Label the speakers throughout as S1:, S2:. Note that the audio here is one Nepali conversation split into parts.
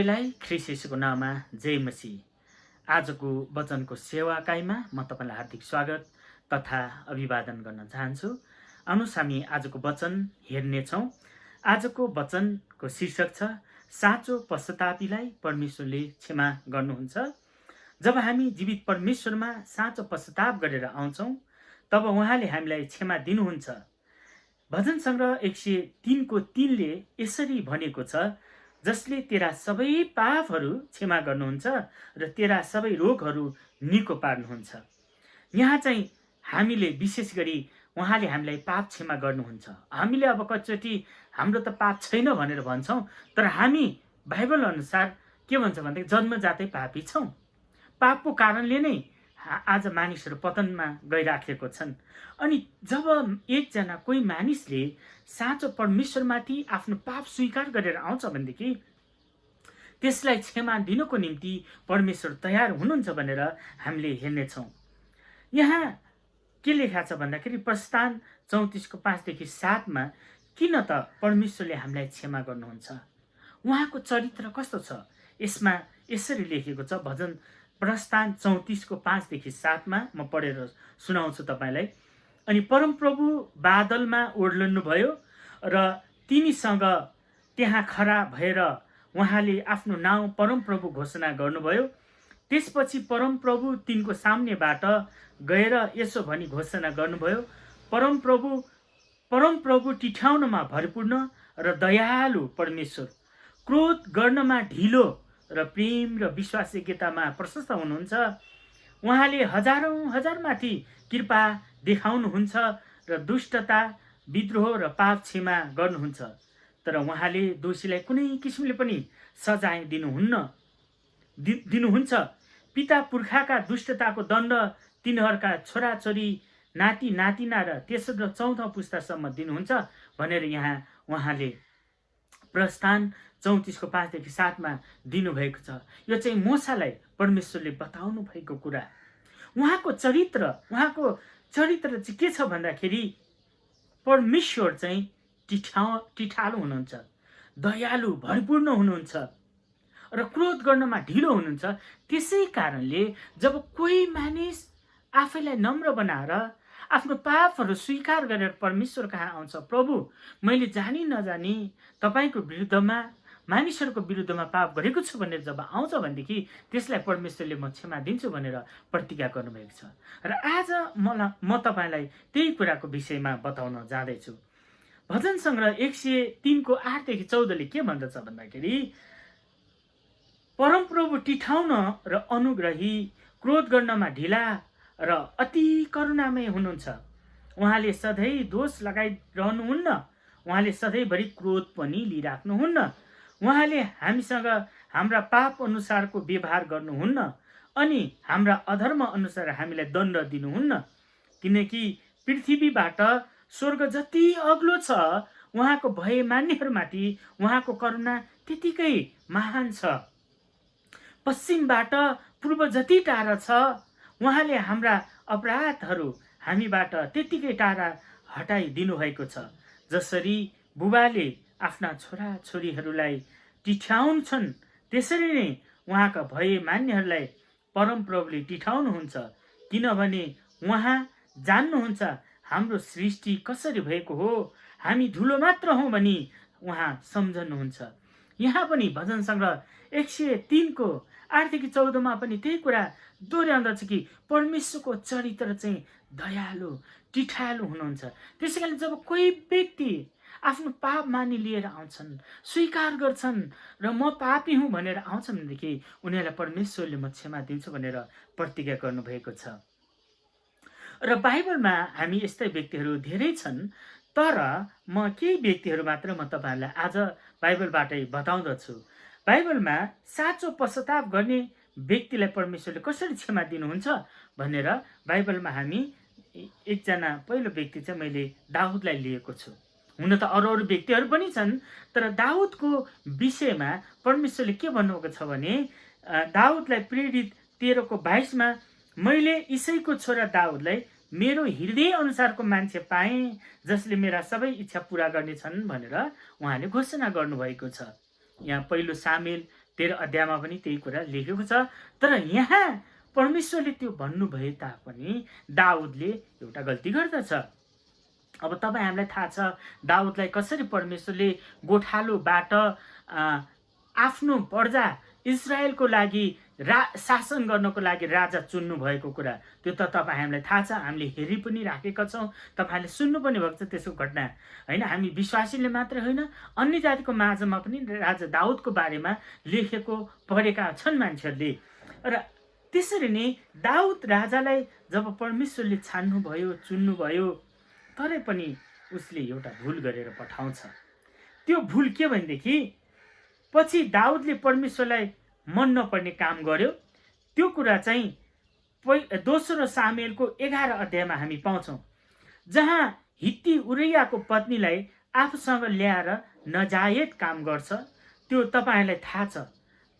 S1: सबैलाई ख्रीष्ट येशूको नाममा जय मसीह। आजको वचनको सेवाकाईमा म तपाईलाई हार्दिक स्वागत तथा अभिवादन गर्न चाहन्छु। आउनुहोस् हामी आजको वचन हेर्नेछौँ। आजको वचनको शीर्षक छ साँचो पश्चातापीलाई परमेश्वरले क्षमा गर्नुहुन्छ। जब हामी जीवित परमेश्वरमा साँचो पश्चाताप गरेर आउँछौँ तब उहाँले हामीलाई क्षमा दिनुहुन्छ। भजन सङ्ग्रह 103:3ले यसरी भनेको छ, जसले तेरा सबै पापहरू क्षमा गर्नुहुन्छ र तेरा सबै रोगहरू निको पार्नुहुन्छ। यहाँ चाहिँ हामीले विशेष गरी उहाँले हामीलाई पाप क्षमा गर्नुहुन्छ। हामीले अब कतिचोटि हाम्रो त पाप छैन भनेर भन्छौँ, तर हामी बाइबल अनुसार के भन्छ भन्दा जन्मजातै पापी छौँ। पापको कारणले नै आज मानिसहरू पतनमा गइराखेको छन्। अनि जब एकजना कोही मानिसले साँचो परमेश्वरमाथि आफ्नो पाप स्वीकार गरेर आउँछ भनेदेखि त्यसलाई क्षमा दिनको निम्ति परमेश्वर तयार हुनुहुन्छ भनेर हामीले हेर्नेछौँ। यहाँ के लेखा छ भन्दाखेरि प्रस्थान 34:5-7मा किन त परमेश्वरले हामीलाई क्षमा गर्नुहुन्छ, उहाँको चरित्र कस्तो छ, यसमा यसरी लेखेको छ। भजन प्रस्थान 34:5-7मा म पढेर सुनाउँछु तपाईँलाई। अनि परमप्रभु बादलमा ओर्लनुभयो र तिनीसँग त्यहाँ खडा भएर उहाँले आफ्नो नाउँ परमप्रभु घोषणा गर्नुभयो। त्यसपछि परमप्रभु तिनको सामनेबाट गएर यसो भनी घोषणा गर्नुभयो, परमप्रभु टिठाउनमा भरपूर्ण र दयालु परमेश्वर, क्रोध गर्नमा ढिलो र प्रेम र विश्वासयोग्यतामा प्रशस्त हुनुहुन्छ। उहाँले हजारौँमाथि कृपा देखाउनुहुन्छ र दुष्टता, विद्रोह र पाप क्षमा गर्नुहुन्छ। तर उहाँले दोषीलाई कुनै किसिमले पनि सजाय दिनुहुन्छ। पिता पुर्खाका दुष्टताको दण्ड तिनीहरूका छोराछोरी, नाति नातिना र तेस्रो र चौथो पुस्तासम्म दिनुहुन्छ भनेर यहाँ उहाँले प्रस्थान 34:5-7मा दिनुभएको छ। यो चाहिँ मोसालाई परमेश्वरले बताउनु भएको कुरा। उहाँको चरित्र चाहिँ के छ भन्दाखेरि परमेश्वर चाहिँ टिठालु हुनुहुन्छ, दयालु भरपूर्ण हुनुहुन्छ र क्रोध गर्नमा ढिलो हुनुहुन्छ। त्यसै कारणले जब कोही मानिस आफैलाई नम्र बनाएर आफ्नो पापहरू स्वीकार गरेर परमेश्वर कहाँ आउँछ, प्रभु मैले जानी नजानी तपाईँको विरुद्धमा, मानिसहरूको विरुद्धमा पाप गरेको छु भनेर जब आउँछ भनेदेखि त्यसलाई परमेश्वरले म क्षमा दिन्छु भनेर प्रतिज्ञा गर्नुभएको छ। र आज म तपाईँलाई त्यही कुराको विषयमा बताउन जाँदैछु। भजन सङ्ग्रह 103:8-14ले के भन्दछ भन्दाखेरि परमप्रभु टिठाउन र अनुग्रही, क्रोध गर्नमा ढिला र अति करुणामय हुनुहुन्छ। उहाँले सधैँ दोष लगाइरहनुहुन्न, उहाँले सधैँभरि क्रोध पनि लिइराख्नुहुन्न। उहाँले हामीसँग हाम्रा पाप अनुसारको व्यवहार गर्नुहुन्न अनि हाम्रा अधर्म अनुसार हामीलाई दण्ड दिनुहुन्न। किनकि पृथ्वीबाट स्वर्ग जति अग्लो छ, उहाँको भय मान्नेहरूमाथि उहाँको करुणा त्यतिकै महान छ। पश्चिमबाट पूर्व जति टाढा छ, उहाँले हाम्रा अपराधहरू हामीबाट त्यतिकै टाढा हटाइदिनु भएको छ। जसरी बुबाले आफ्ना छोराछोरीहरूलाई टिठाउँछन्, त्यसरी नै उहाँका भय मान्नेहरूलाई परमप्रभुले टिठाउनुहुन्छ। किनभने उहाँ जान्नुहुन्छ हाम्रो सृष्टि कसरी भएको हो, हामी धुलो मात्र हौँ भनी उहाँ सम्झनुहुन्छ। यहाँ पनि भजन सङ्ग्रह 103:8-14मा पनि त्यही कुरा दोहोऱ्याउँदछ कि परमेश्वरको चरित्र चाहिँ दयालु, टिठालु हुनुहुन्छ। त्यसै कारण जब कोही व्यक्ति आफ्नो पाप मानि लिएर आउँछन्, स्वीकार गर्छन् र म पापी हुँ भनेर आउँछन् भनेदेखि उनीहरूलाई परमेश्वरले म क्षमा दिन्छु भनेर प्रतिज्ञा गर्नुभएको छ। र बाइबलमा हामी यस्तै व्यक्तिहरू धेरै छन्, तर म केही व्यक्तिहरू मात्र म तपाईँहरूलाई आज बाइबलबाटै बताउँदछु। बाइबलमा साँचो पश्चाताप गर्ने व्यक्तिलाई परमेश्वरले कसरी क्षमा दिनुहुन्छ भनेर बाइबलमा हामी एकजना पहिलो व्यक्ति चाहिँ मैले दाउदलाई लिएको छु। हुन त अरू व्यक्तिहरू पनि छन्, तर दाउदको विषयमा परमेश्वरले के भन्नुभएको छ भने दाउदलाई प्रेरित 13:22मा मैले इसैको छोरा दाउदलाई मेरो हृदय अनुसारको मान्छे पाएँ, जसले मेरा सबै इच्छा पूरा गर्नेछन् भनेर उहाँले घोषणा गर्नुभएको छ। यहाँ पहिलो सामेल 13 अध्यायमा पनि त्यही कुरा लेखेको छ। तर यहाँ परमेश्वरले त्यो भन्नुभए तापनि दाउदले एउटा गल्ती गर्दछ। अब तपाईँ हामीलाई थाहा छ दाउदलाई कसरी परमेश्वरले गोठालोबाट आफ्नो प्रजा इजरायलको लागि शासन गर्नको लागि राजा चुन्नु भएको कुरा त्यो त तपाईँ हामीलाई थाहा छ, हामीले हेरि पनि राखेका छौँ, तपाईँहरूले सुन्नु पनि भएको छ त्यसको घटना होइन। हामी विश्वासीले मात्रै होइन, अन्य जातिको माझमा पनि राजा दाउदको बारेमा लेखेको पढेका छन् मान्छेहरूले। र त्यसरी नै दाउद राजालाई जब परमेश्वरले छान्नुभयो, चुन्नुभयो, तरै पनि उसले एउटा भुल गरेर पठाउँछ। त्यो भुल के भनेदेखि पछि दाउदले परमेश्वरलाई मन नपर्ने काम गर्यो। त्यो कुरा चाहिँ दोस्रो सामुएलको 11 अध्यायमा हामी पाउँछौँ, जहाँ हित्ती उरियाको पत्नीलाई आफूसँग ल्याएर नजायज काम गर्छ। त्यो तपाईँहरूलाई थाहा छ।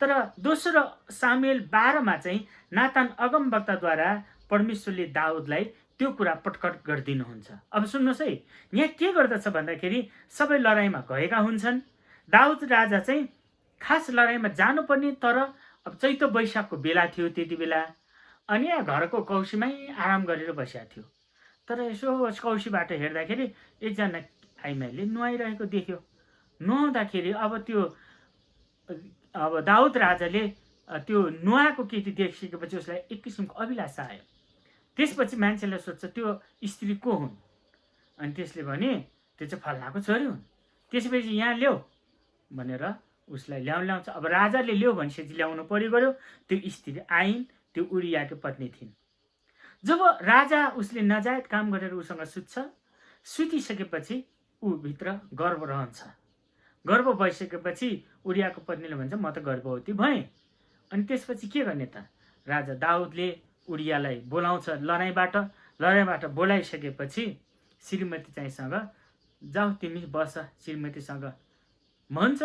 S1: तर दोस्रो सामुएल 12मा चाहिँ नातान अगमवक्ताद्वारा परमेश्वरले दाउदलाई त्यो कुरा पटकट गरिदिनुहुन्छ। अब सुन्नुहोस् है, यहाँ के गर्दछ भन्दाखेरि सबै लडाइँमा गएका हुन्छन्। दाउद राजा चाहिँ खास लडाइँमा जानुपर्ने, तर अब चैत वैशाखको बेला थियो त्यति बेला, अनि यहाँ घरको कौसीमै आराम गरेर बसेको थियो। तर यसो कौसीबाट हेर्दाखेरि एकजना आइमाईले नुहाइरहेको देख्यो। नुहाउँदाखेरि अब दाउद राजाले त्यो नुहाएको केटी देखिसकेपछि उसलाई एक किसिमको अभिलाषा आयो। त्यसपछि मान्छेलाई सोध्छ त्यो स्त्री को हुन्, अनि त्यसले भने त्यो चाहिँ फल्नाको छोरी हुन्। त्यसपछि यहाँ ल्याऊ भनेर उसलाई ल्याउँछ। अब राजाले ल्याऊ भनेपछि ल्याउनु पर्यो गयो। त्यो स्त्री आइन्, त्यो उरियाको पत्नी थिइन्। जब राजा उसले नजायज काम गरेर उसँग सुत्छ, सुतिसकेपछि ऊ भित्र गर्व रहन्छ। गर्व भइसकेपछि उरियाको पत्नीले भन्छ म त गर्भवती भएँ। अनि त्यसपछि के गर्ने त? राजा दाउदले उरियालाई बोलाउँछ लडाइँबाट बोलाइसकेपछि श्रीमती चाहिँसँग जाऊ तिमी बस श्रीमतीसँग भन्छ।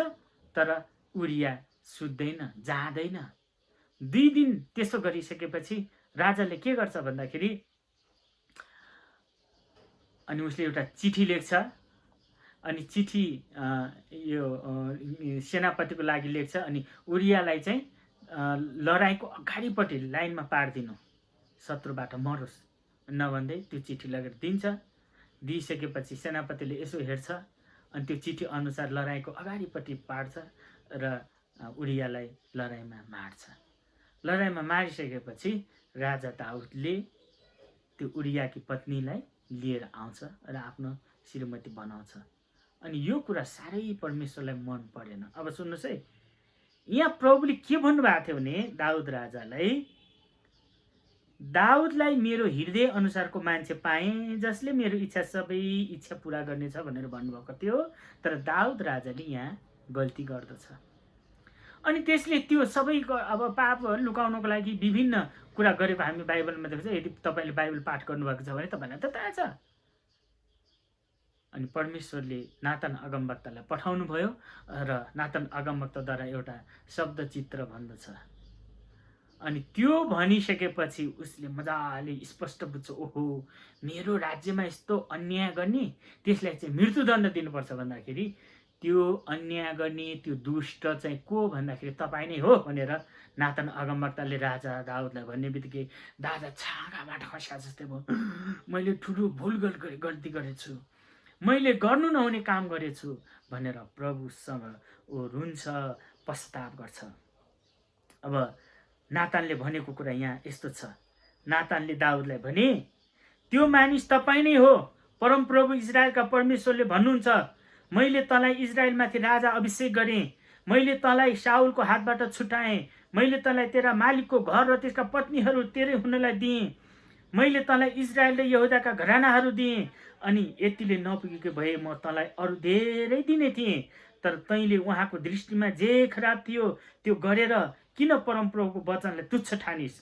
S1: तर उरिया सुत्दैन, जाँदैन। 2 दिन त्यसो गरिसकेपछि राजाले के गर्छ भन्दाखेरि अनि उसले एउटा चिठी लेख्छ। अनि चिठी यो सेनापतिको लागि लेख्छ। अनि उरियालाई चाहिँ लडाइँको अगाडिपट्टि लाइनमा पारिदिनु, शत्रुबाट मरोस् नभन्दै त्यो चिठी लगेर दिन्छ। दिइसकेपछि सेनापतिले यसो हेर्छ, अनि त्यो चिठी अनुसार लडाइँको अगाडिपट्टि पार्छ र उरियालाई लडाइँमा मार्छ। लडाइँमा मारिसकेपछि राजा दाउदले त्यो उरियाकी पत्नीलाई लिएर आउँछ र आफ्नो श्रीमती बनाउँछ। अनि यो कुरा साह्रै परमेश्वरलाई मन परेन। अब सुन्नुहोस् है, यहाँ प्रभुले के भन्नुभएको थियो भने दाउदलाई मेरो हृदय अनुसारको मान्छे पाएँ, जसले मेरो सबै इच्छा पुरा गर्नेछ भनेर भन्नुभएको थियो। तर दाउद राजाले यहाँ गल्ती गर्दछ। अनि त्यसले त्यो सबै अब पाप लुकाउनको लागि विभिन्न कुरा गरेको हामी बाइबलमा देख्छौँ। यदि तपाईँले बाइबल पाठ गर्नुभएको छ भने तपाईँलाई त थाहा छ। अनि परमेश्वरले नातान अगमवक्तालाई पठाउनु भयो र नातान अगमवक्ताद्वारा एउटा शब्दचित्र भन्दछ। अनि त्यो भनिसकेपछि उसले मजाले स्पष्ट बुझ्छ, ओहो मेरो राज्यमा यस्तो अन्याय गर्ने, त्यसलाई चाहिँ मृत्युदण्ड दिनुपर्छ भन्दाखेरि त्यो अन्याय गर्ने त्यो दुष्ट चाहिँ को भन्दाखेरि तपाईँ नै हो भनेर नातान अगमवक्ताले राजा दाउदलाई भन्ने बित्तिकै दादा छाँगाबाट खस्या जस्तै भयो। मैले ठुलो भुल गल्ती गरेछु, मैले गर्नु नहुने काम गरेछु भनेर प्रभुसँग ऊ रुन्छ, पश्चाताप गर्छ। अब नातानले भनेको कुरा यहाँ यस्तो छ। नातानले दाउदलाई भने त्यो मानिस तपाईँ नै हो, परमप्रभु इजरायलका परमेश्वरले भन्नुहुन्छ, मैले तँलाई इजरायलमाथि राजा अभिषेक गरेँ, मैले तँलाई शाउलको हातबाट छुटाएँ, मैले तँलाई तेरा मालिकको घर र त्यसका पत्नीहरू तेरै हुनलाई दिएँ, मैले तँलाई इजरायल र यहुदाका घरानाहरू दिएँ। अनि यतिले नपुगेको भए म तँलाई अरू धेरै दिने थिएँ। तर तैँले उहाँको दृष्टिमा जे खराब थियो त्यो गरेर किन परमप्रभुको वचनलाई तुच्छ ठानिस्?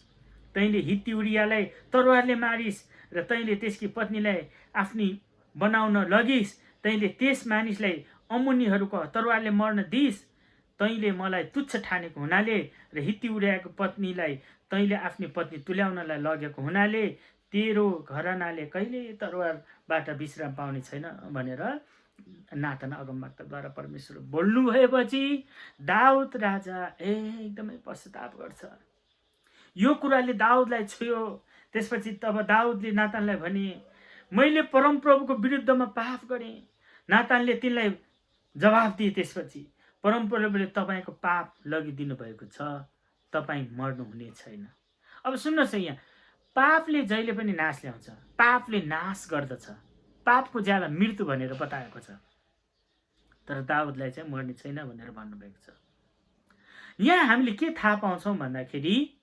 S1: तैँले हित्ती उरियालाई तरवारले मारिस् र तैँले त्यसकी पत्नीलाई आफ्नी बनाउन लगिस्। तैँले त्यस मानिसलाई अम्मोनीहरूको तरवारले मर्न दिइस्। तैँले मलाई तुच्छ ठानेको हुनाले र हित्ती उरियाको पत्नीलाई तैँले आफ्नी पत्नी तुल्याउनलाई लगेको हुनाले तेरो घरानाले कहिले तरवारबाट विश्राम पाउने छैन भनेर नातान अगमवक्ताद्वारा परमेश्वर बोल्नु भएपछि दाउद राजा एकदमै पश्चाताप गर्छ। यो कुराले दाउदलाई छोयो। त्यसपछि तब दाउदले नातानलाई भने, मैले परमप्रभुको विरुद्धमा पाप गरेँ। नातानले तिनलाई जवाफ दिए। त्यसपछि परमप्रभुले तपाईँको पाप लगिदिनु भएको छ, तपाईँ मर्नुहुने छैन। अब सुन्नुहोस् है, यहाँ पापले जहिले पनि नाश ल्याउँछ, पापले नाश गर्दछ, पापको ज्याला मृत्यु भनेर बताएको छ। तर दाउदलाई चाहिँ मर्ने छैन भनेर भन्नुभएको छ। यहाँ हामीले के थाहा पाउँछौँ भन्दाखेरि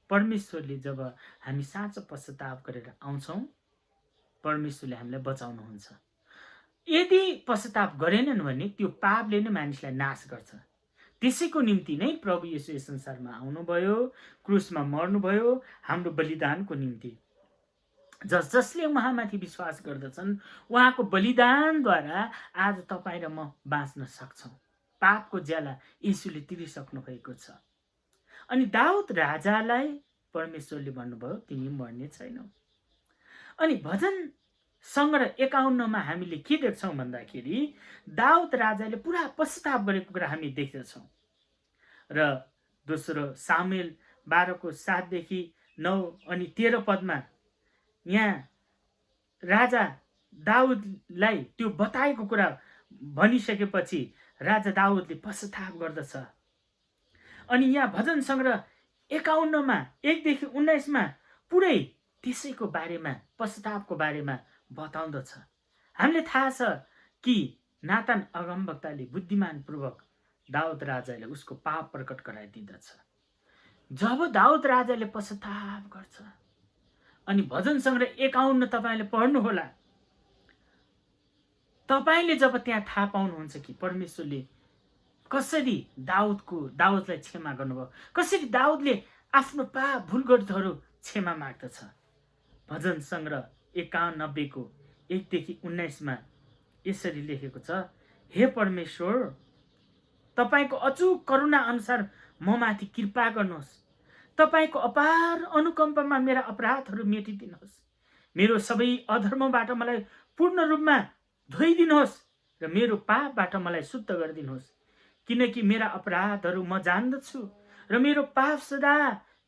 S1: परमेश्वरले जब हामी साँचो पश्चाताप गरेर आउँछौँ, परमेश्वरले हामीलाई बचाउनुहुन्छ। यदि पश्चाताप गरेनन् भने त्यो पापले नै मानिसलाई नाश गर्छ। त्यसैको निम्ति नै प्रभु येशू यस संसारमा आउनुभयो, क्रुसमा मर्नुभयो हाम्रो बलिदानको निम्ति। जसले उहाँमाथि विश्वास गर्दछन् उहाँको बलिदानद्वारा आज तपाईँ र म बाँच्न सक्छौँ। पापको ज्याला येशूले तिरिसक्नु भएको छ। अनि दाउद राजालाई परमेश्वरले भन्नुभयो, तिमी मर्ने छैनौ। अनि भजन सङ्ग्रह 51 हामीले के देख्छौँ भन्दाखेरि दाउद राजाले पुरा पश्चाताप गरेको कुरा हामी देख्दछौँ। र दोस्रो सामुएल 12:7-9 अनि 13 पदमा यहाँ राजा दाउदलाई त्यो बताएको कुरा भनिसकेपछि राजा दाउदले पश्चाताप गर्दछ। अनि यहाँ भजन सङ्ग्रह 51 1-19 पुरै त्यसैको बारेमा, पश्चातापको बारेमा बताउँदछ। हामीले थाहा छ कि नातान अगमवक्ताले बुद्धिमानपूर्वक दाउद राजाले उसको पाप प्रकट गराइदिँदछ। जब दाउद राजाले पश्चाताप गर्छ अनि भजन सङ्ग्रह 51 तपाईँले पढ्नुहोला, तपाईँले जब त्यहाँ थाहा पाउनुहुन्छ कि परमेश्वरले कसरी दाउदलाई क्षमा गर्नुभयो, कसरी दाउदले आफ्नो पाप भुल गल्तीहरू क्षमा माग्दछ। भजन सङ्ग्रह 91 1-19 यसरी लेखेको छ, हे परमेश्वर, तपाईँको अचूक करुणा अनुसार म माथि कृपा गर्नुहोस्। तपाईँको अपार अनुकम्पमा मेरा अपराधहरू मेटिदिनुहोस्। मेरो सबै अधर्मबाट मलाई पूर्ण रूपमा धोइदिनुहोस् र मेरो पापबाट मलाई शुद्ध गरिदिनुहोस्। किनकि मेरा अपराधहरू म जान्दछु र मेरो पाप सदा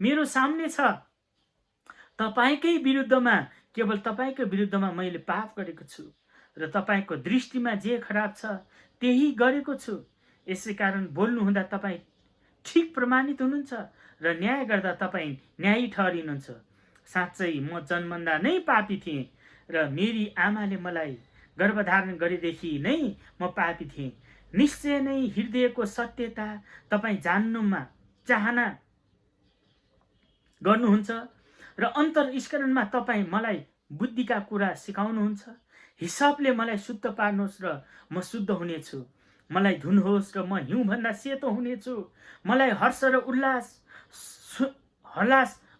S1: मेरो सामने छ। तपाईँकै विरुद्धमा, केवल तपाईँको विरुद्धमा मैले पाप गरेको छु र तपाईँको दृष्टिमा जे खराब छ त्यही गरेको छु। यसै कारण बोल्नुहुँदा तपाईँ ठिक प्रमाणित हुनुहुन्छ र न्याय गर्दा तपाईँ न्यायी ठहरिनुहुन्छ। साँच्चै म जन्मँदा नै पापी थिएँ र मेरी आमाले मलाई गर्भधारण गरेदेखि नै म पापी थिएँ। निश्चय नै हृदयको सत्यता तपाईँ जान्नुमा चाहना गर्नुहुन्छ र अन्तर्स्करणमा तपाईँ मलाई बुद्धिका कुरा सिकाउनुहुन्छ। हिसाबले मलाई शुद्ध पार्नुहोस् र म शुद्ध हुनेछु। मलाई धुनुहोस् र म हिउँभन्दा सेतो हुनेछु। मलाई हर्ष र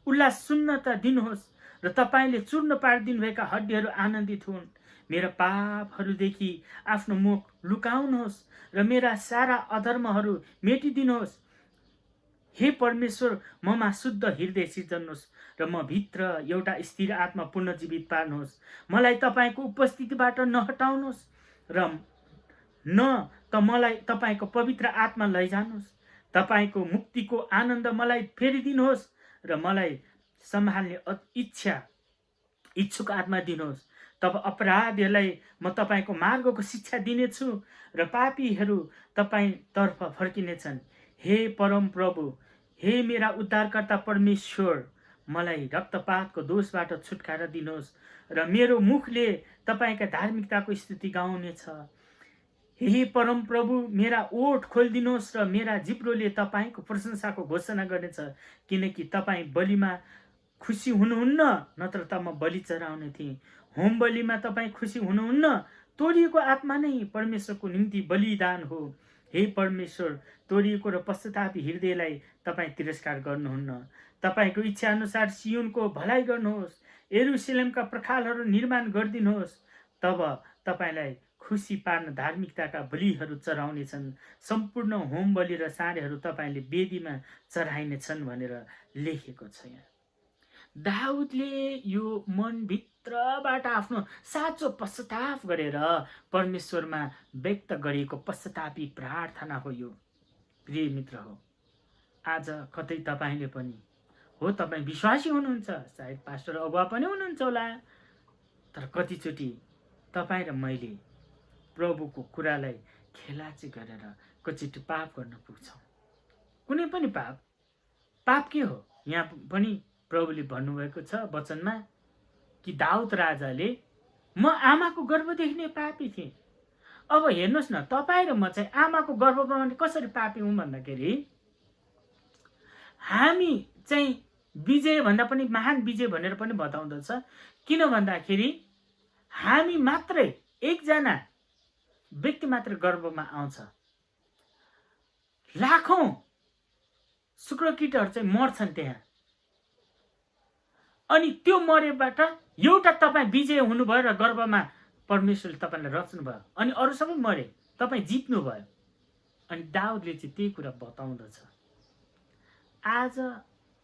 S1: उल्लास सुन्नता दिनुहोस् र तपाईँले चूर्ण पारिदिनुभएका हड्डीहरू आनन्दित हुन्। मेरा पापहरूदेखि आफ्नो मुख लुकाउनुहोस् र मेरा सारा अधर्महरू मेटिदिनुहोस्। हे परमेश्वर, ममा शुद्ध हृदय सिर्जनुहोस् र म भित्र एउटा स्थिर आत्मा पुनर्जीवित पार्नुहोस्। मलाई तपाईँको उपस्थितिबाट नहटाउनुहोस् र न त मलाई तपाईँको पवित्र आत्मा लैजानुहोस्। तपाईँको मुक्तिको आनन्द मलाई फेरिदिनुहोस् र मलाई सम्हाल्ने इच्छुक आत्मा दिनुहोस्। तब अपराधीहरूलाई म तपाईँको मार्गको शिक्षा दिनेछु र पापीहरू तपाईँतर्फ फर्किनेछन्। हे परम प्रभु, हे मेरा उद्धारकर्ता परमेश्वर, मलाई रक्तपातको दोषबाट छुटकारा दिनुहोस् र मेरो मुखले तपाईँका धार्मिकताको स्तुति गाउनेछ। हे परम प्रभु, मेरा ओठ खोलिदिनुहोस् र मेरा जिब्रोले तपाईँको प्रशंसाको घोषणा गर्नेछ। किनकि तपाईँ बलिमा खुसी हुनुहुन्न, नत्र त म बलि चढाउने थिएँ। होम बलिमा तपाईँ खुसी हुनुहुन्न। तोडिएको आत्मा नै परमेश्वरको निम्ति बलिदान हो। हे परमेश्वर, तोडिएको र पश्चातापी हृदयलाई तपाईँ तिरस्कार गर्नुहुन्न। तपाईँको इच्छा अनुसार सियोनको भलाइ गर्नुहोस्। यरुशलेमका प्रखालहरू निर्माण गरिदिनुहोस्। तब तपाईँलाई खुसी पार्न धार्मिकताका बलिहरू चढाउनेछन्। सम्पूर्ण होम बलि र साँडेहरू तपाईँले वेदीमा चढाइनेछन् भनेर लेखेको छ यहाँ। दाउदले यो मनभित्रबाट आफ्नो साँचो पश्चाताप गरेर परमेश्वरमा व्यक्त गरिएको पश्चातापी प्रार्थना हो यो। प्रिय मित्र हो, आज कतै तपाईँले पनि हो, तपाईँ विश्वासी हुनुहुन्छ, सायद पास्टर अगुवा पनि हुनुहुन्छ होला, तर कतिचोटि तपाईँ र मैले प्रभुको कुरालाई खेलाची गरेर कतिचोटि पाप गर्न पुग्छौँ। कुनै पनि पाप के हो? यहाँ पनि प्रभुले भन्नुभएको छ वचनमा कि दाउद राजाले म आमाको गर्भदेखि नै पापी थिएँ। अब हेर्नुहोस् न, तपाईँ र म चाहिँ आमाको गर्भमा कसरी पापी हौँ भन्दाखेरि हामी चाहिँ विजय भन्दा पनि महान विजय भनेर पनि बताउँदछ। किन भन्दाखेरि हामी मात्रै एकजना व्यक्ति मात्र गर्भमा आउँछ, लाखौं शुक्रकीटहरू चाहिँ मर्छन् त्यहाँ, अनि त्यो मरेबाट एउटा तपाईँ विजय हुनुभयो र गर्भमा परमेश्वरले तपाईँलाई रच्नु भयो, अनि अरू सबै मरे, तपाईँ जित्नु भयो। अनि दाउदले चाहिँ त्यही कुरा बताउँदछ। आज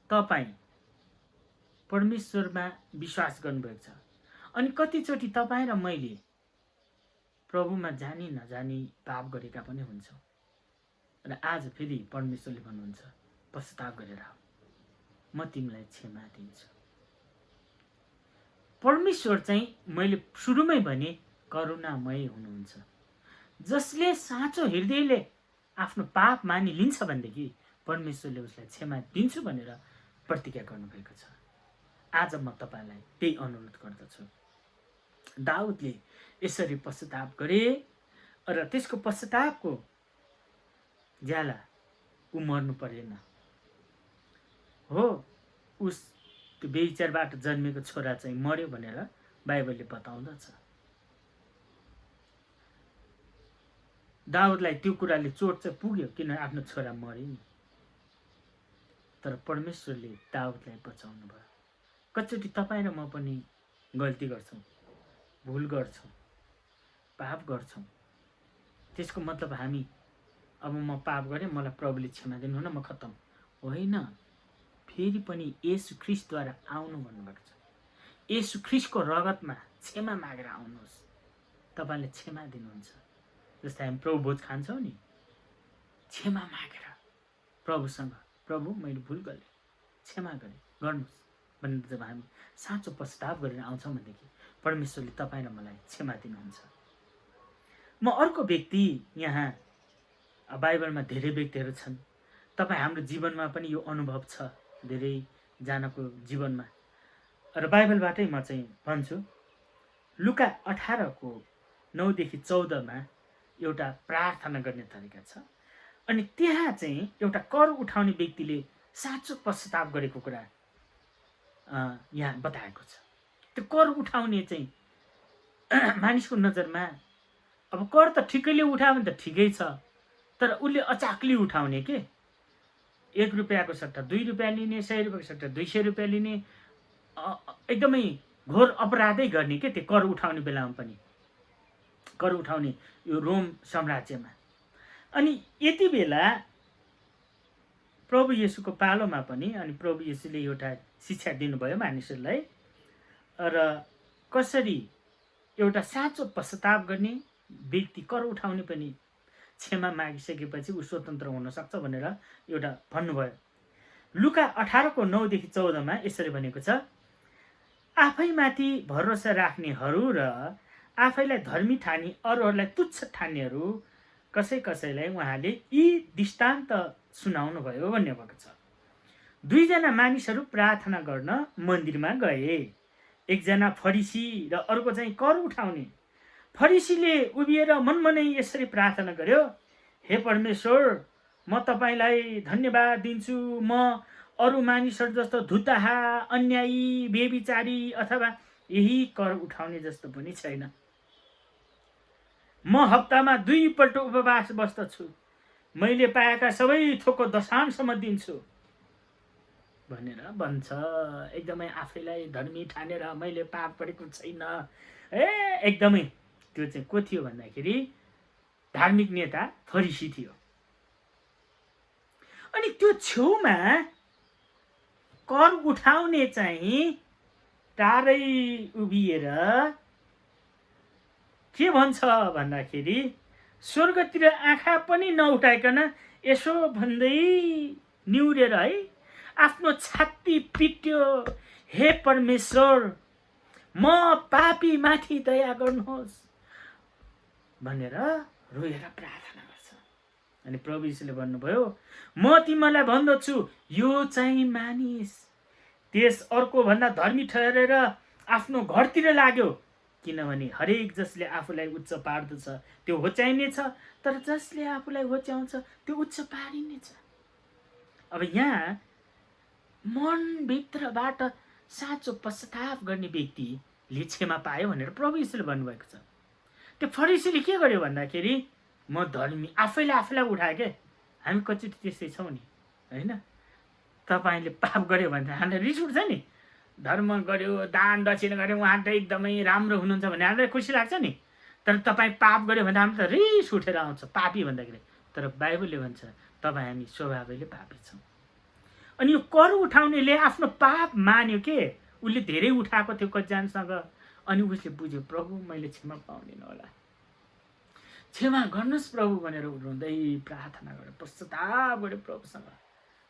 S1: तपाईँ परमेश्वरमा विश्वास गर्नुभएको छ, अनि कतिचोटि तपाईँ र मैले प्रभुमा जानी नजानी पाप गरेका पनि हुन्छौँ, र आज फेरि परमेश्वरले भन्नुहुन्छ पश्चाताप गरेर आऊ, म तिमीलाई क्षमा दिन्छु। परमेश्वर चाहिँ मैले सुरुमै भने करुणामय हुनुहुन्छ। जसले साँचो हृदयले आफ्नो पाप मानिलिन्छ भनेदेखि परमेश्वरले उसलाई क्षमा दिन्छु भनेर प्रतिज्ञा गर्नुभएको छ। आज म तपाईँलाई त्यही अनुरोध गर्दछु। दाउदले यसरी पश्चाताप गरे र त्यसको पश्चातापको ज्याला ऊ मर्नु परेन। हो, उस त्यो बेविचारबाट जन्मेको छोरा चाहिँ मर्यो भनेर बाइबलले बताउँदछ। दाउदलाई त्यो कुराले चोट चाहिँ पुग्यो, किन आफ्नो छोरा मर्यो नि, तर परमेश्वरले दाउदलाई बचाउनु भयो। कतिचोटि तपाईँ र म पनि गल्ती गर्छौँ, भुल गर्छौँ, पाप गर्छौँ। त्यसको मतलब हामी अब म पाप गरेँ, मलाई प्रभुले क्षमा दिनु न, म खत्तम होइन। फेरि पनि येशू ख्रीष्टद्वारा आउनु भन्नुभएको छ। येशू ख्रीष्टको रगतमा क्षमा मागेर आउनुहोस्, तपाईँले क्षमा दिनुहुन्छ। जस्तै हामी प्रभु भोज खान्छौँ नि, क्षमा मागेर प्रभुसँग, प्रभु मैले भुल गरेँ, क्षमा गरेँ, गर्नुहोस् भनेर जब हामी साँचो पश्चाताप गरेर आउँछौँ भनेदेखि परमेश्वरले तपाईँ र मलाई क्षमा दिनुहुन्छ। म अर्को व्यक्ति, यहाँ बाइबलमा धेरै व्यक्तिहरू छन्, तपाईँ हाम्रो जीवनमा पनि यो अनुभव छ धेरैजनाको जीवनमा, र बाइबलबाटै म चाहिँ भन्छु। लुका 18:9-14 एउटा प्रार्थना गर्ने तरिका छ, अनि त्यहाँ चाहिँ एउटा कर उठाउने व्यक्तिले साँचो पश्चाताप गरेको कुरा यहाँ बताएको छ। त्यो कर उठाउने चाहिँ मानिसको नजरमा अब कर त ठिकैले उठायो भने त ठिकै छ, तर उसले अचाक्ली उठाउने के, 1 रुपियाँको सट्टा 2 रुपियाँ लिने, 100 रुपियाँको सट्टा 200 रुपियाँ लिने, एकदमै घोर अपराधै गर्ने के त्यो कर उठाउने बेलामा पनि, कर उठाउने यो रोम साम्राज्यमा। अनि यति बेला प्रभु येशूको पालोमा पनि, अनि प्रभु येशूले एउटा शिक्षा दिनुभयो मानिसहरूलाई, र कसरी एउटा साँचो पश्चाताप गर्ने व्यक्ति कर उठाउने पनि क्षमा मागिसकेपछि ऊ स्वतन्त्र हुन सक्छ भनेर एउटा भन्नुभयो। लुका 18:9-14 यसरी भनेको छ, आफैमाथि भरोसा राख्नेहरू र आफैलाई धर्मी ठानी अरूहरूलाई तुच्छ ठान्नेहरू कसैलाई उहाँले यी दृष्टान्त सुनाउनु भयो भन्ने भएको छ। 2 जना मानिसहरू प्रार्थना गर्न मन्दिरमा गए। एकजना फरिसी र अर्को चाहिँ कर उठाउने। फरिसीले उभिएर मनमनै यसरी प्रार्थना गर्यो, हे परमेश्वर, म तपाईँलाई धन्यवाद दिन्छु, म अरू मानिसहरू जस्तो धुताहा, अन्यायी, बेविचारी अथवा यही कर उठाउने जस्तो पनि छैन। म हप्तामा 2 पल्ट उपवास बस्दछु, मैले पाएका सबै थोकको दशांशमा दिन्छु भनेर भन्छ। एकदमै आफैलाई धर्मी ठानेर मैले पाप गरेको छैन। एकदमै त्यो चाहिँ को थियो भन्दाखेरि धार्मिक नेता फरिसी थियो। अनि त्यो छेउमा कर उठाउने चाहिँ टाढै उभिएर के भन्छ भन्दाखेरि स्वर्गतिर आँखा पनि नउठाइकन यसो भन्दै निहुरेर है आफ्नो छाती पिट्यो, हे परमेश्वर म पापी माथि दया गर्नुहोस् भनेर रोएर प्रार्थना गर्छ। अनि प्रभु यीशुले भन्नुभयो, म तिमीलाई भन्दछु यो चाहिँ मानिस त्यस अर्को भन्दा धर्मी ठहरेर आफ्नो घरतिर लाग्यो, किनभने हरेक जसले आफूलाई उच्च पार्दछ त्यो होच्याइनेछ, तर जसले आफूलाई होच्याउँछ त्यो उच्च पारिनेछ। अब यहाँ मनभित्रबाट साँचो पश्चाताप गर्ने व्यक्तिले क्षमा पायो भनेर प्रभु यीशुले भन्नुभएको छ। त्यो फरिसीले के गर्यो भन्दाखेरि म धर्मी, आफैलाई उठाए के। हामी कतिचोटि त्यस्तै छौँ नि होइन। तपाईँले पाप गर्यो भने हामीलाई रिस उठ्छ नि। धर्म गर्यो, दान दक्षिणा गर्यो, उहाँ त एकदमै राम्रो हुनुहुन्छ भने हामीलाई खुसी लाग्छ नि। तर तपाईँ पाप गर्यो भने हामी त रिस उठेर आउँछ पापी भन्दाखेरि। तर बाइबलले भन्छ तपाईँ हामी स्वभावैले पापी छौँ। अनि यो कर उठाउनेले आफ्नो पाप मान्यो के, उसले धेरै उठाएको थियो कतिजनासँग। अनि उसले बुझ्यो प्रभु मैले क्षमा पाउँदिनँ होला, क्षमा गर्नुहोस् प्रभु भनेर उठाउँदै प्रार्थना गर्यो, पश्चाताप गर्यो प्रभुसँग।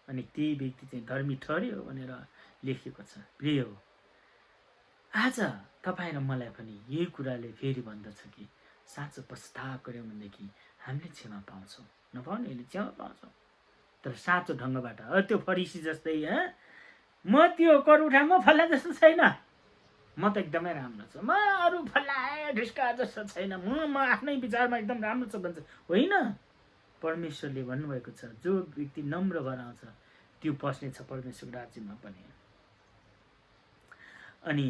S1: अनि त्यही व्यक्ति चाहिँ धर्मी ठहर्यो भनेर लेखिएको छ। प्रिय हो, आज तपाईँ र मलाई पनि यही कुराले फेरि भन्दछ कि साँचो पश्चाताप गऱ्यौँ भनेदेखि हामीले क्षमा पाउँछौँ, नपाउनेहरूले क्षमा पाउँछौँ। तर साँचो ढङ्गबाट त्यो फरिसी जस्तै म त्यो कर उठा म फल्ला जस्तो छैन, म त एकदमै राम्रो छु, म अरू फल्ला ढिस्का जस्तो छैन, म आफ्नै विचारमा एकदम राम्रो छु भन्छ। होइन, परमेश्वरले भन्नुभएको छ जो व्यक्ति नम्र भएर आउँछ त्यो पस्नेछ परमेश्वरको राज्यमा पनि। अनि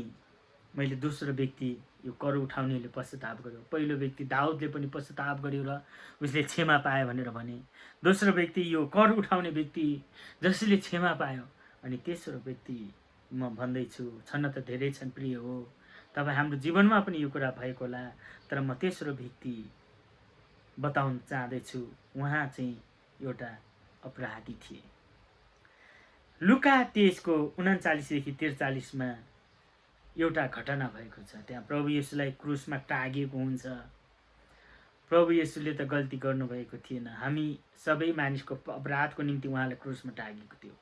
S1: मैले दोस्रो व्यक्ति यो कर उठाउनेले पश्चाताप गर्यो, पहिलो व्यक्ति दाउदले पनि पश्चाताप गर्यो र उसले क्षमा पायो भनेर भने। दोस्रो व्यक्ति यो कर उठाउने व्यक्ति जसले क्षमा पायो। अनि तेस्रो व्यक्ति म भन्दैछु, छन् त धेरै छन् प्रिय हो, तपाईँ हाम्रो जीवनमा पनि यो कुरा भएको होला, तर म तेस्रो व्यक्ति बताउन चाहँदैछु। उहाँ चाहिँ एउटा अपराधी थिए। लुका 23:39-43 एउटा घटना भएको छ। त्यहाँ प्रभु येशूलाई क्रुसमा टाँगिएको हुन्छ। प्रभु येशूले त गल्ती गर्नुभएको थिएन, हामी सबै मानिसको अपराधको निम्ति उहाँलाई क्रुसमा टाँगिएको थियो।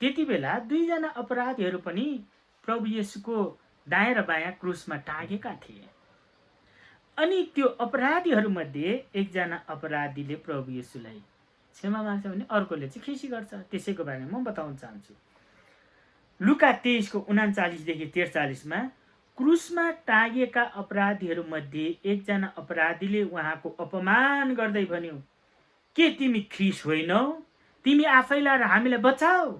S1: त्यति बेला दुईजना अपराधीहरू पनि प्रभु येशूको दायाँ र बायाँ क्रुसमा टाँगेका थिए। अनि त्यो अपराधीहरूमध्ये एकजना अपराधीले प्रभु येशूलाई क्षमा माग्छ भने अर्कोले चाहिँ खिसी गर्छ। त्यसैको बारेमा म बताउन चाहन्छु। लुका 23:39-43 क्रुसमा टाँगिएका अपराधीहरूमध्ये एकजना अपराधीले उहाँको अपमान गर्दै भन्यो, के तिमी ख्रिस्ट होइनौ? तिमी आफैलाई र हामीलाई बचाऊ।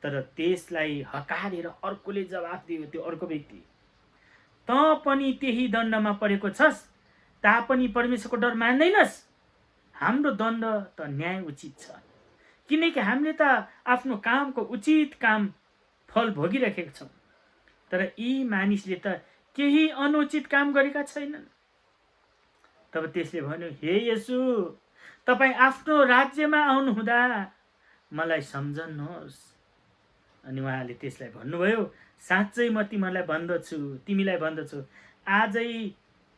S1: तर त्यसलाई हकारेर अर्कोले जवाफ दियो, त्यो अर्को व्यक्ति, त पनि त्यही दण्डमा परेको छस्, तापनि परमेश्वरको डर मान्दैनस्। हाम्रो दण्ड त न्याय उचित छ, किनकि हामीले त आफ्नो कामको उचित काम फल भोगिरहेका छौँ। तर यी मानिसले त केही अनुचित काम गरेका छैनन्। तब त्यसले भन्यो, हे येशू, तपाईँ आफ्नो राज्यमा आउनुहुँदा मलाई सम्झनुहोस्। अनि उहाँले त्यसलाई भन्नुभयो, साँच्चै म तिमीलाई भन्दछु आजै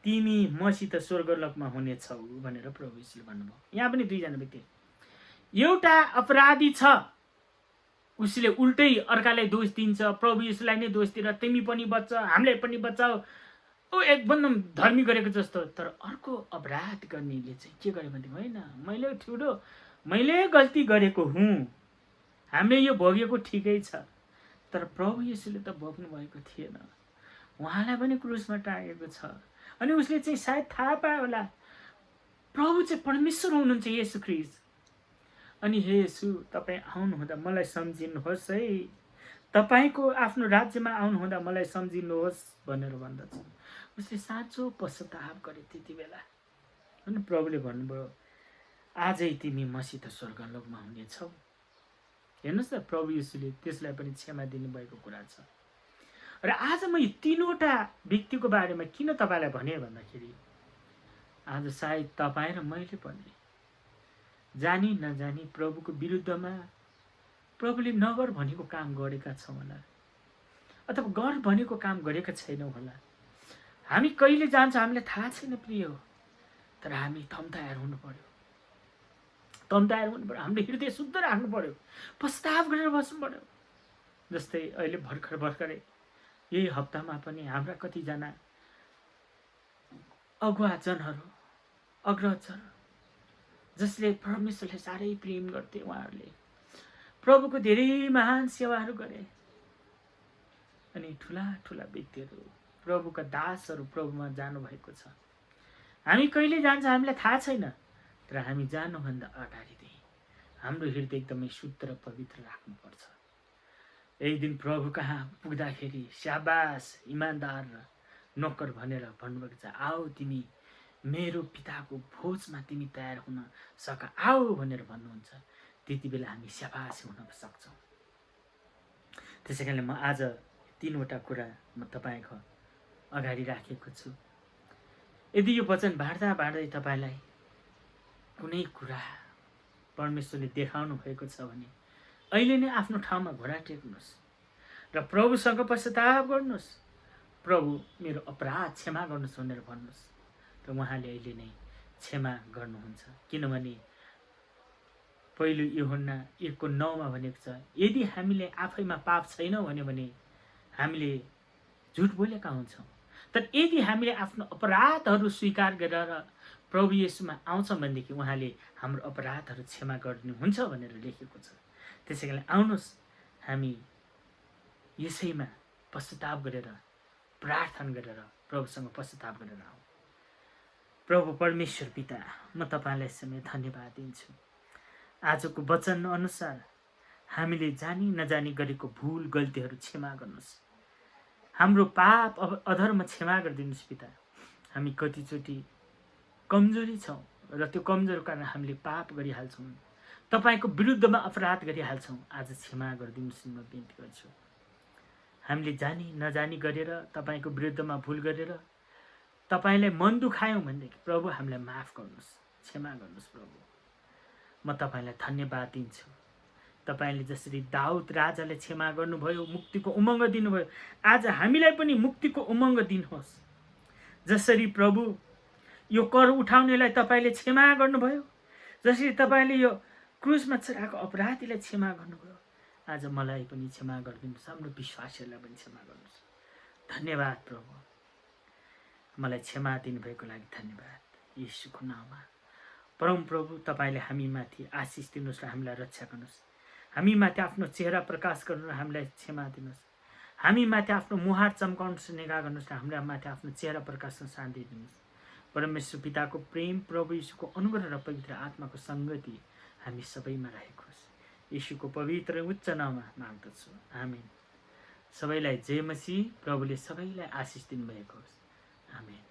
S1: तिमी मसित स्वर्गलोकमा हुनेछौ भनेर प्रभु येशूले भन्नुभयो। यहाँ पनि दुईजना व्यक्ति, एउटा अपराधी छ, उसले उल्टै अर्कालाई दोष दिन्छ, प्रभु येशूलाई नै दोष दिएर तिमी पनि बच्च, हामीलाई पनि बचाऊ, ऊ एकदम धर्मी गरेको जस्तो। तर अर्को अपराध गर्नेले चाहिँ के गर्यो भने, होइन मैले गल्ती गरेको हुँ, हामीले यो भोगेको ठिकै छ। तर प्रभु येशूले त भोग्नु भएको थिएन, उहाँलाई पनि क्रुसमा टाँगेको छ। अनि उसले चाहिँ सायद थाहा पायो होला प्रभु चाहिँ परमेश्वर हुनुहुन्छ, येशू ख्रिस्ट। अनि हे येशू, तपाईँ आउनुहुँदा मलाई सम्झिनुहोस् है, तपाईँको आफ्नो राज्यमा आउनुहुँदा मलाई सम्झिनुहोस् भनेर भन्दछ। उसले साँचो पश्चाताप गरे त्यति बेला। अनि प्रभुले भन्नुभयो, आजै तिमी मसित स्वर्गलोकमा हुनेछौ। हेर्नुहोस् त, प्रभु येशूले त्यसलाई पनि क्षमा दिनुभएको कुरा छ। र आज म यी तीनवटा व्यक्तिको बारेमा किन तपाईँलाई भने भन्दाखेरि, आज सायद तपाईँ र मैले पनि जानी नजानी प्रभुको विरुद्धमा प्रभुले नगर भनेको काम गरेका छौँ होला, अथवा गर भनेको काम गरेका छैनौँ होला। हामी कहिले जान्छ हामीलाई थाहा छैन प्रिय हो, तर हामी तम्ताएर हुनु पर्यो, तम्ताएर हुनु पर्यो। हाम्रो हृदय शुद्ध राख्नु पर्यो, पश्चाताप गरेर बस्नु पर्यो। जस्तै अहिले भर्खरै यही हप्तामा पनि हाम्रा कतिजना अगुवाजनहरू, अग्रजहरू जसले परमेश्वरलाई साह्रै प्रेम गर्थे, उहाँहरूले प्रभुको धेरै महान सेवाहरू गरे, अनि ठुला ठुला व्यक्तिहरू, प्रभुका दासहरू प्रभुमा जानुभएको छ। हामी कहिले जान्छ हामीलाई थाहा छैन, तर हामी जानुभन्दा अगाडि हाम्रो हृदय एकदमै शुद्ध र पवित्र राख्नुपर्छ। एक दिन प्रभु कहाँ पुग्दाखेरि स्याबास इमान्दार र नोकर भनेर भन्नुभएको छ, आऊ तिमी मेरो पिताको भोजमा तिमी तयार हुन सक, आऊ भनेर भन्नुहुन्छ। त्यति बेला हामी स्याबास हुन सक्छौँ। त्यसै कारणले म आज 3वटा कुरा म तपाईँको अगाडि राखेको छु। यदि यो वचन बाँड्दा बाँड्दै तपाईँलाई कुनै कुरा परमेश्वरले देखाउनु भएको छ भने अहिले नै आफ्नो ठाउँमा घुँडा टेक्नुहोस् र प्रभुसँग पश्चाताप गर्नुहोस्। प्रभु मेरो अपराध क्षमा गर्नुहोस् भनेर भन्नुहोस् र उहाँले अहिले नै क्षमा गर्नुहुन्छ। किनभने पहिलो यूहन्ना 1:9 भनेको छ, यदि हामीले आफैमा पाप छैनौँ भने हामीले झुट बोलेका हुन्छौँ, तर यदि हामीले आफ्नो अपराधहरू स्वीकार गरेर प्रभु येशूमा आउँछौँ भनेदेखि उहाँले हाम्रो अपराधहरू क्षमा गर्नुहुन्छ भनेर लेखेको छ। त्यसै कारण आउनुहोस् हामी यसैमा पश्चाताप गरेर प्रार्थना गरेर प्रभुसँग पश्चाताप गरेर आऊ। प्रभु परमेश्वर पिता, म तपाईँलाई समय धन्यवाद दिन्छु। आजको वचन अनुसार हामीले जानी नजानी गरेको भुल गल्तीहरू क्षमा गर्नुहोस्। हाम्रो पाप अधर्म क्षमा गरिदिनुहोस् पिता। हामी कतिचोटि कमजोरी छौँ र त्यो कमजोर कारण हामीले पाप गरिहाल्छौँ, तपाईँको विरुद्धमा अपराध गरिहाल्छौँ। आज क्षमा गरिदिनुहोस् म बिन्ती गर्छु। हामीले जानी नजानी गरेर तपाईँको विरुद्धमा भुल गरेर तपाईँलाई मन दुखायौँ भनेदेखि प्रभु हामीलाई माफ गर्नुहोस्, क्षमा गर्नुहोस्। प्रभु म तपाईँलाई धन्यवाद दिन्छु। तपाईँले जसरी दाउद राजाले क्षमा गर्नुभयो, मुक्तिको उमङ्ग दिनुभयो, आज हामीलाई पनि मुक्तिको उमङ्ग दिनुहोस्। जसरी प्रभु यो कर उठाउनेलाई तपाईँले क्षमा गर्नुभयो, जसरी तपाईँले यो क्रुसमा चढाएको अपराधीलाई क्षमा गर्नुभयो, आज मलाई पनि क्षमा गरिदिनुहोस्, हाम्रो विश्वासीहरूलाई पनि क्षमा गर्नुहोस्। धन्यवाद प्रभु, मलाई क्षमा दिनुभएको लागि धन्यवाद येशूको नाममा। परम प्रभु, तपाईँले हामीमाथि आशिष दिनुहोस् र हामीलाई रक्षा गर्नुहोस्। हामीमाथि आफ्नो चेहरा प्रकाश गर्नु र हामीलाई क्षमा दिनुहोस्। हामीमाथि आफ्नो मुहार चम्काउनुहोस्, निगाह गर्नुहोस् र हाम्रा माथि आफ्नो चेहरा प्रकाश र शान्ति दिनुहोस्। परमेश्वर पिताको प्रेम, प्रभु यीशुको अनुग्रह र पवित्र आत्माको सङ्गति हामी सबैमा रहेको होस्। यीशुको पवित्र उच्च नाममा माग्दछु, आमेन। सबैलाई जय मसीह। प्रभुले सबैलाई आशिष दिनुभएको होस्, आमेन।